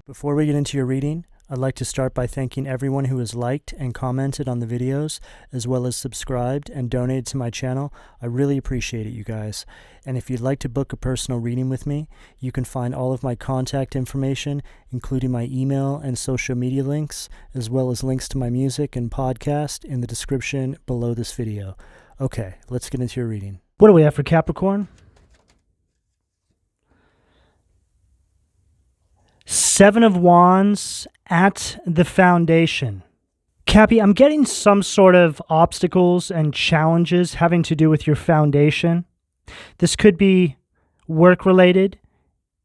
Before we get into your reading, I'd like to start by thanking everyone who has liked and commented on the videos, as well as subscribed and donated to my channel. I really appreciate it, you guys. And if you'd like to book a personal reading with me, you can find all of my contact information, including my email and social media links, as well as links to my music and podcast in the description below this video. Okay, let's get into your reading. What do we have for Capricorn? Seven of Wands at the foundation. Cappy, I'm getting some sort of obstacles and challenges having to do with your foundation. This could be work-related.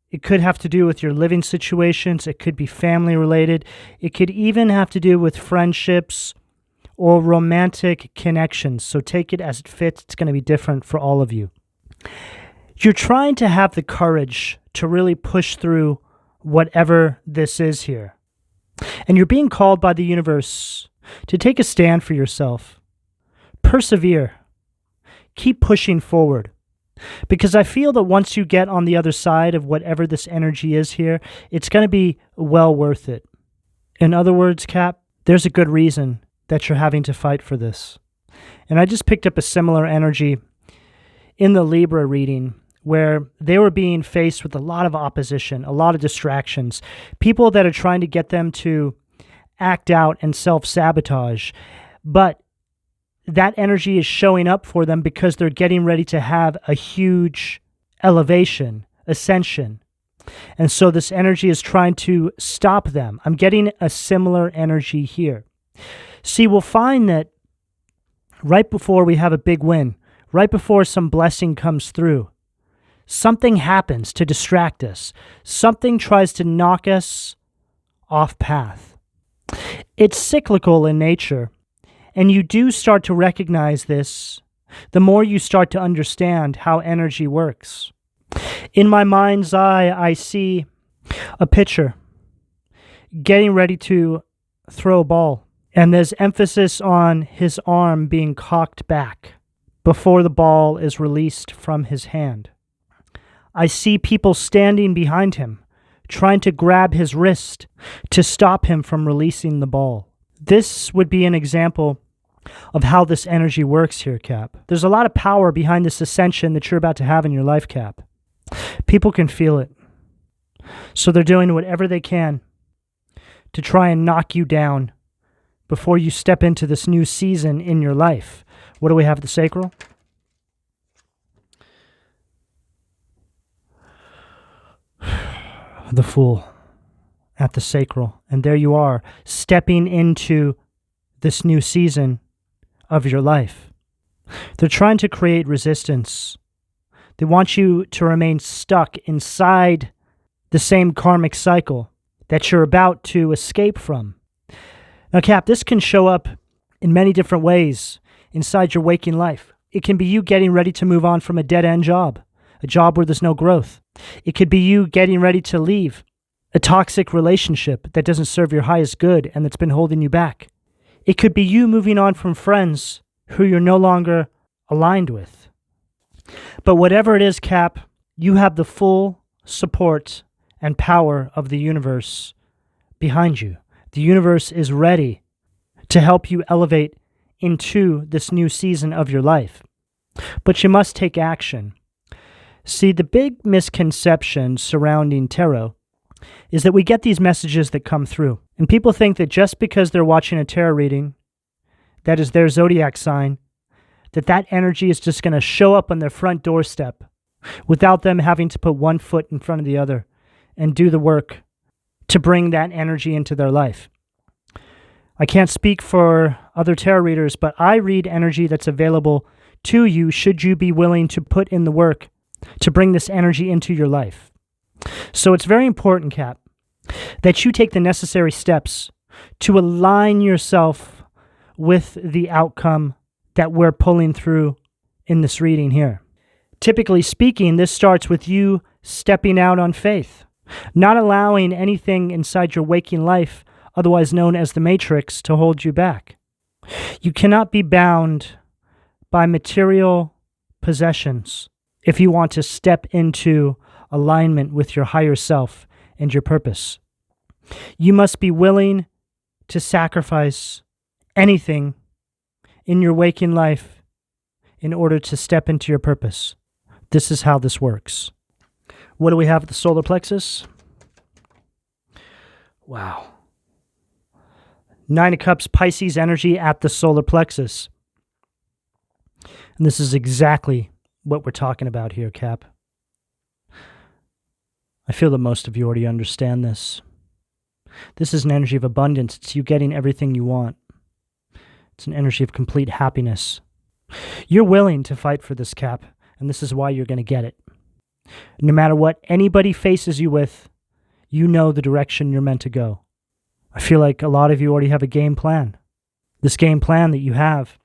It could have to do with your living situations. It could be family-related. It could even have to do with friendships or romantic connections. So take it as it fits. It's going to be different for all of you. You're trying to have the courage to really push through whatever this is here. And you're being called by the universe to take a stand for yourself. Persevere. Keep pushing forward. Because I feel that once you get on the other side of whatever this energy is here, it's going to be well worth it. In other words, Cap, there's a good reason that you're having to fight for this. And I just picked up a similar energy in the Libra reading, where they were being faced with a lot of opposition, a lot of distractions, people that are trying to get them to act out and self-sabotage. But that energy is showing up for them because they're getting ready to have a huge elevation, ascension. And so this energy is trying to stop them. I'm getting a similar energy here. See, we'll find that right before we have a big win, right before some blessing comes through, something happens to distract us. Something tries to knock us off path. It's cyclical in nature, and you do start to recognize this the more you start to understand how energy works. In my mind's eye, I see a pitcher getting ready to throw a ball, and there's emphasis on his arm being cocked back before the ball is released from his hand. I see people standing behind him, trying to grab his wrist to stop him from releasing the ball. This would be an example of how this energy works here, Cap. There's a lot of power behind this ascension that you're about to have in your life, Cap. People can feel it. So they're doing whatever they can to try and knock you down before you step into this new season in your life. What do we have at the sacral? The Fool at the sacral. And there you are, stepping into this new season of your life. They're trying to create resistance. They want you to remain stuck inside the same karmic cycle that you're about to escape from. Now, Cap, this can show up in many different ways inside your waking life. It can be you getting ready to move on from a dead-end job, a job where there's no growth. It could be you getting ready to leave a toxic relationship that doesn't serve your highest good and that's been holding you back. It could be you moving on from friends who you're no longer aligned with. But whatever it is, Cap, you have the full support and power of the universe behind you. The universe is ready to help you elevate into this new season of your life. But you must take action. See, the big misconception surrounding tarot is that we get these messages that come through. And people think that just because they're watching a tarot reading, that is their zodiac sign, that energy is just going to show up on their front doorstep without them having to put one foot in front of the other and do the work to bring that energy into their life. I can't speak for other tarot readers, but I read energy that's available to you should you be willing to put in the work to bring this energy into your life. So it's very important, Cap, that you take the necessary steps to align yourself with the outcome that we're pulling through in this reading here. Typically speaking, this starts with you stepping out on faith, not allowing anything inside your waking life, otherwise known as the matrix, to hold you back. You cannot be bound by material possessions if you want to step into alignment with your higher self and your purpose. You must be willing to sacrifice anything in your waking life in order to step into your purpose. This is how this works. What do we have at the solar plexus? Wow. Nine of Cups, Pisces energy at the solar plexus. And this is exactly what we're talking about here, Cap. I feel that most of you already understand this. This is an energy of abundance. It's you getting everything you want. It's an energy of complete happiness. You're willing to fight for this, Cap, and this is why you're going to get it. No matter what anybody faces you with, you know the direction you're meant to go. I feel like a lot of you already have a game plan. This game plan that you have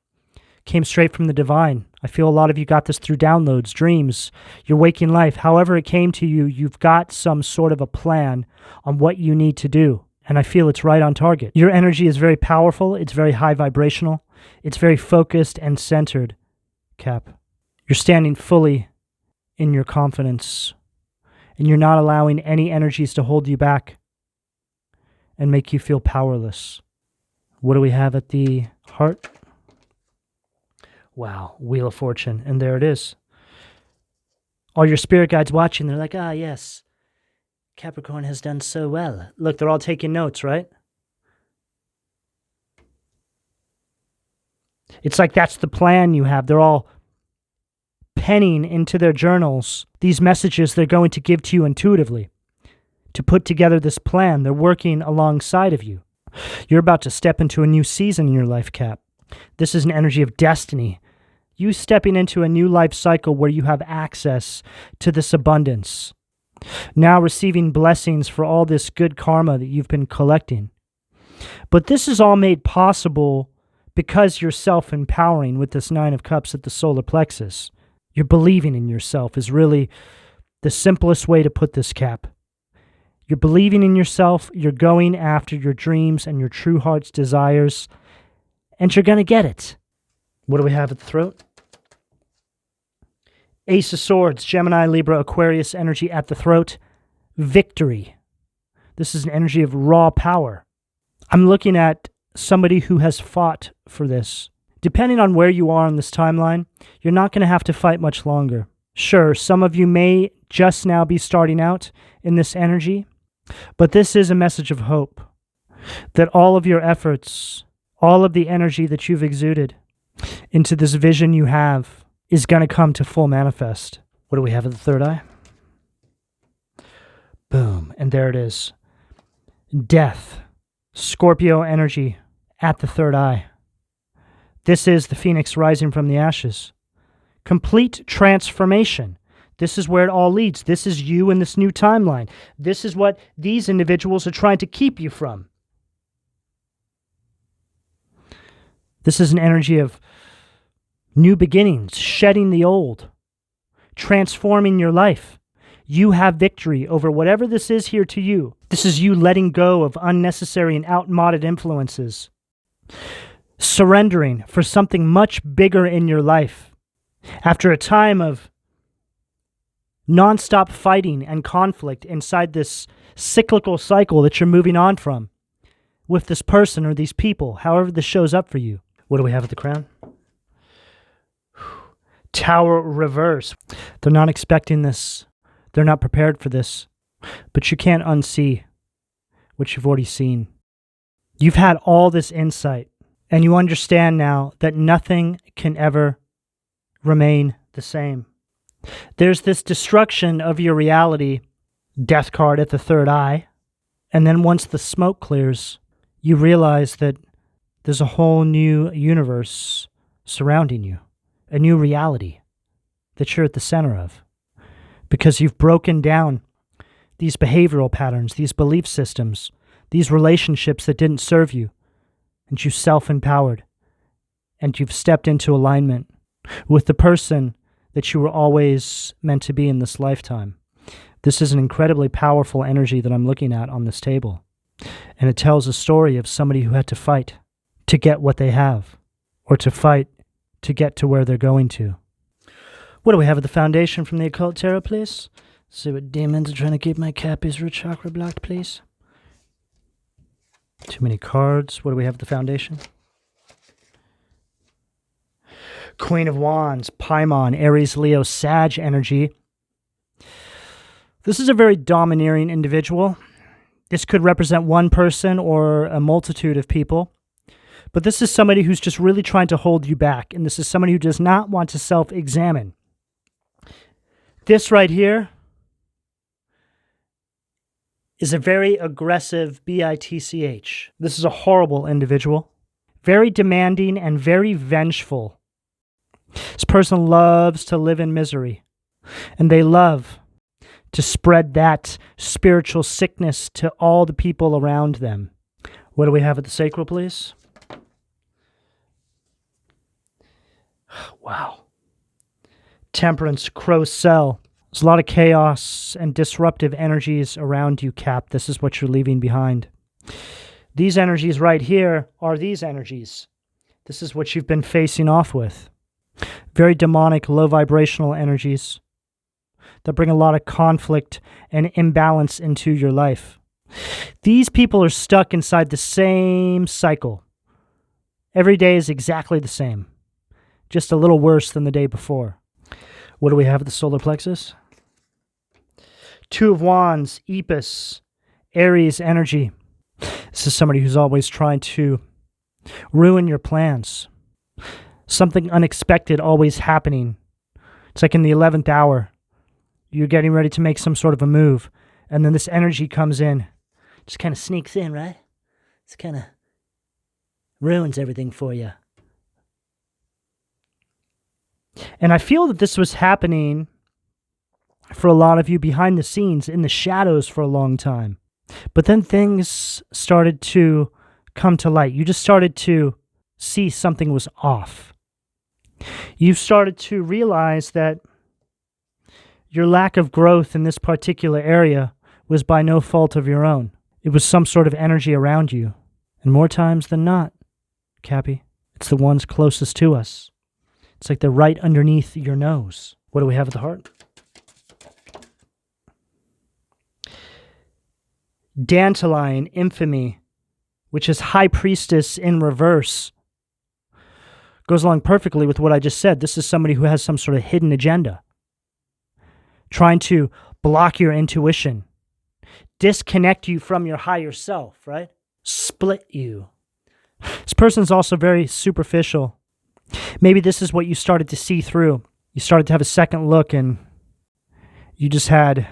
came straight from the divine. I feel a lot of you got this through downloads, dreams, your waking life. However it came to you, you've got some sort of a plan on what you need to do. And I feel it's right on target. Your energy is very powerful. It's very high vibrational. It's very focused and centered, Cap. You're standing fully in your confidence. And you're not allowing any energies to hold you back and make you feel powerless. What do we have at the heart? Wow, Wheel of Fortune. And there it is. All your spirit guides watching, they're like, ah, yes, Capricorn has done so well. Look, they're all taking notes, right? It's like that's the plan you have. They're all penning into their journals these messages they're going to give to you intuitively to put together this plan. They're working alongside of you. You're about to step into a new season in your life, Cap. This is an energy of destiny. You stepping into a new life cycle where you have access to this abundance. Now receiving blessings for all this good karma that you've been collecting. But this is all made possible because you're self-empowering with this Nine of Cups at the solar plexus. You're believing in yourself is really the simplest way to put this, Cap. You're believing in yourself, you're going after your dreams and your true heart's desires, and you're going to get it. What do we have at the throat? Ace of Swords, Gemini, Libra, Aquarius energy at the throat. Victory. This is an energy of raw power. I'm looking at somebody who has fought for this. Depending on where you are on this timeline, you're not going to have to fight much longer. Sure, some of you may just now be starting out in this energy, but this is a message of hope that all of your efforts, all of the energy that you've exuded into this vision you have is going to come to full manifest. What do we have at the third eye? Boom, and there it is. Death, Scorpio energy at the third eye. This is the phoenix rising from the ashes. Complete transformation. This is where it all leads. This is you in this new timeline. This is what these individuals are trying to keep you from. This is an energy of new beginnings, shedding the old, transforming your life. You have victory over whatever this is here to you. This is you letting go of unnecessary and outmoded influences. Surrendering for something much bigger in your life. After a time of nonstop fighting and conflict inside this cyclical cycle that you're moving on from with this person or these people, however this shows up for you. What do we have at the crown? Tower reverse. They're not expecting this. They're not prepared for this. But you can't unsee what you've already seen. You've had all this insight, and you understand now that nothing can ever remain the same. There's this destruction of your reality, death card at the third eye, and then once the smoke clears, you realize that there's a whole new universe surrounding you, a new reality that you're at the center of, because you've broken down these behavioral patterns, these belief systems, these relationships that didn't serve you, and you self-empowered, and you've stepped into alignment with the person that you were always meant to be in this lifetime. This is an incredibly powerful energy that I'm looking at on this table, and it tells a story of somebody who had to fight to get what they have, or to fight to get to where they're going to. What do we have at the foundation from the Occult Tarot, please? See what demons are trying to keep my Cappy's root chakra blocked, please. Too many cards. What do we have at the foundation? Queen of Wands, Paimon, Aries, Leo, Sag energy. This is a very domineering individual. This could represent one person or a multitude of people. But this is somebody who's just really trying to hold you back. And this is somebody who does not want to self-examine. This right here is a very aggressive bitch. This is a horrible individual. Very demanding and very vengeful. This person loves to live in misery. And they love to spread that spiritual sickness to all the people around them. What do we have at the sacral, please? Wow. Temperance, Crow Cell. There's a lot of chaos and disruptive energies around you, Cap. This is what you're leaving behind. These energies right here are these energies. This is what you've been facing off with. Very demonic, low vibrational energies that bring a lot of conflict and imbalance into your life. These people are stuck inside the same cycle. Every day is exactly the same, just a little worse than the day before. What do we have at the solar plexus? Two of Wands, Epis, Aries energy. This is somebody who's always trying to ruin your plans. Something unexpected always happening. It's like in the 11th hour. You're getting ready to make some sort of a move. And then this energy comes in. Just kind of sneaks in, right? It's kind of ruins everything for you. And I feel that this was happening for a lot of you behind the scenes, in the shadows for a long time. But then things started to come to light. You just started to see something was off. You started to realize that your lack of growth in this particular area was by no fault of your own. It was some sort of energy around you. And more times than not, Cappy, it's the ones closest to us. It's like they're right underneath your nose. What do we have at the heart? Dandelion, infamy, which is High Priestess in reverse. Goes along perfectly with what I just said. This is somebody who has some sort of hidden agenda. Trying to block your intuition. Disconnect you from your higher self, right? Split you. This person's also very superficial. Maybe this is what you started to see through. You started to have a second look and you just had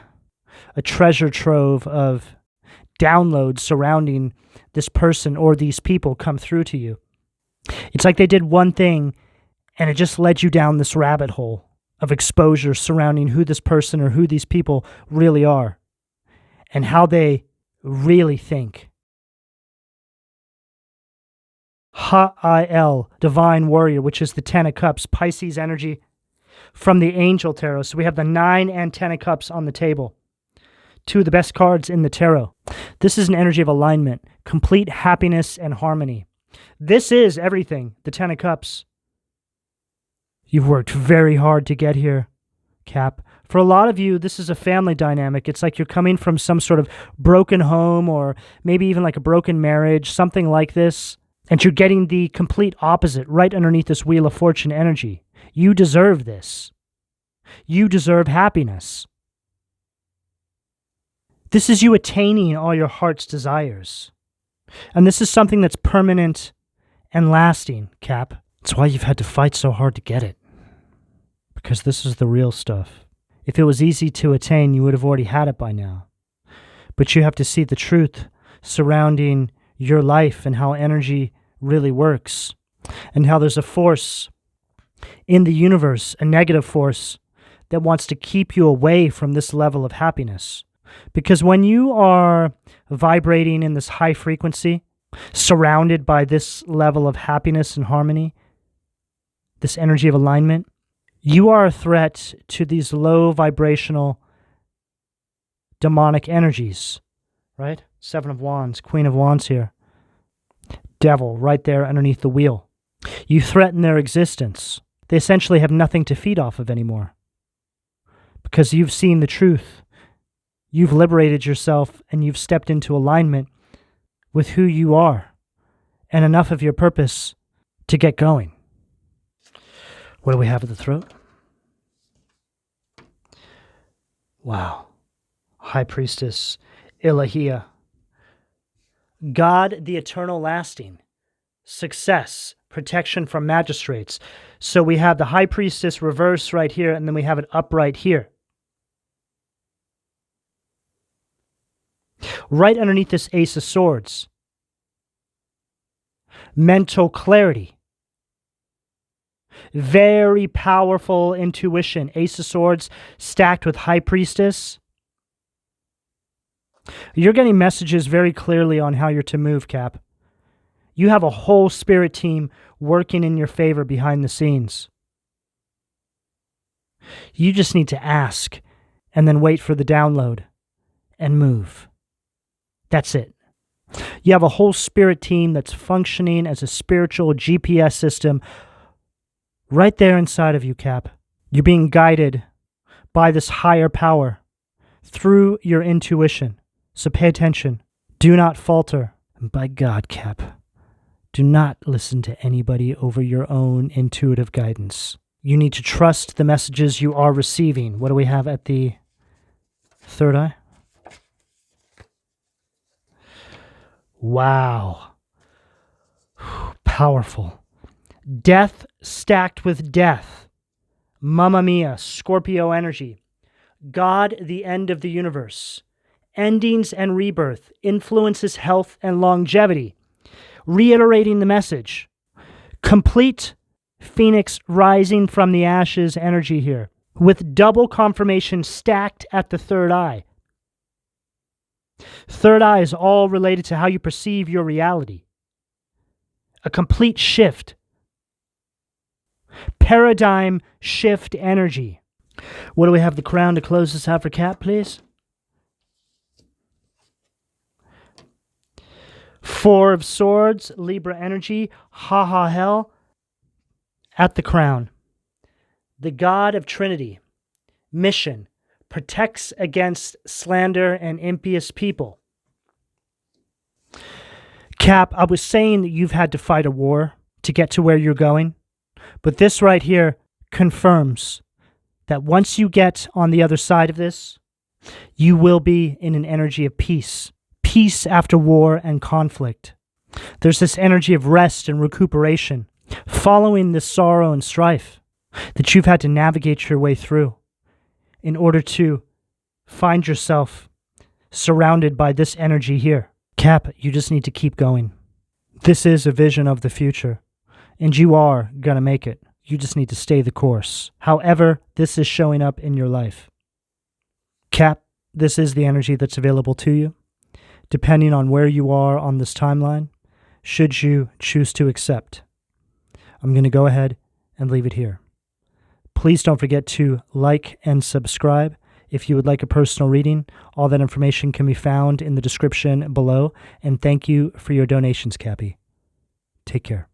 a treasure trove of downloads surrounding this person or these people come through to you. It's like they did one thing and it just led you down this rabbit hole of exposure surrounding who this person or who these people really are and how they really think. Ha'il, Divine Warrior, which is the Ten of Cups, Pisces energy from the Angel Tarot. So we have the 9 and 10 of Cups on the table. Two of the best cards in the tarot. This is an energy of alignment, complete happiness and harmony. This is everything, the 10 of Cups. You've worked very hard to get here, Cap. For a lot of you, this is a family dynamic. It's like you're coming from some sort of broken home or maybe even like a broken marriage, something like this. And you're getting the complete opposite right underneath this Wheel of Fortune energy. You deserve this. You deserve happiness. This is you attaining all your heart's desires. And this is something that's permanent and lasting, Cap. That's why you've had to fight so hard to get it. Because this is the real stuff. If it was easy to attain, you would have already had it by now. But you have to see the truth surrounding your life and how energy really works. And how there's a force in the universe, a negative force, that wants to keep you away from this level of happiness. Because when you are vibrating in this high frequency, surrounded by this level of happiness and harmony, this energy of alignment, you are a threat to these low vibrational demonic energies, right? 7 of Wands, Queen of Wands here. Devil right there underneath the wheel. You threaten their existence. They essentially have nothing to feed off of anymore. Because you've seen the truth. You've liberated yourself and you've stepped into alignment with who you are and enough of your purpose to get going. What do we have at the throat? Wow. High Priestess, Ilahia. God, the eternal lasting. Success, protection from magistrates. So we have the High Priestess reverse right here, and then we have it upright here. Right underneath this Ace of Swords. Mental clarity. Very powerful intuition. Ace of Swords stacked with High Priestess. You're getting messages very clearly on how you're to move, Cap. You have a whole spirit team working in your favor behind the scenes. You just need to ask and then wait for the download and move. That's it. You have a whole spirit team that's functioning as a spiritual GPS system right there inside of you, Cap. You're being guided by this higher power through your intuition. So pay attention. Do not falter. And by God, Cap, do not listen to anybody over your own intuitive guidance. You need to trust the messages you are receiving. What do we have at the third eye? Wow. Powerful. Death stacked with death. Mamma mia, Scorpio energy. God, the end of the universe. Endings and rebirth. Influences health and longevity. Reiterating the message. Complete Phoenix rising from the ashes energy here. With double confirmation stacked at the third eye. Third eye is all related to how you perceive your reality. A complete shift. Paradigm shift energy. What do we have the crown to close this out for Cap, please? Four of Swords, Libra energy, ha ha hell, at the crown. The God of Trinity, mission, protects against slander and impious people. Cap, I was saying that you've had to fight a war to get to where you're going, but this right here confirms that once you get on the other side of this, you will be in an energy of peace. Peace after war and conflict. There's this energy of rest and recuperation, following this sorrow and strife that you've had to navigate your way through in order to find yourself surrounded by this energy here. Cap, you just need to keep going. This is a vision of the future, and you are going to make it. You just need to stay the course. However, this is showing up in your life. Cap, this is the energy that's available to you, depending on where you are on this timeline, should you choose to accept. I'm going to go ahead and leave it here. Please don't forget to like and subscribe. If you would like a personal reading, all that information can be found in the description below. And thank you for your donations, Cappy. Take care.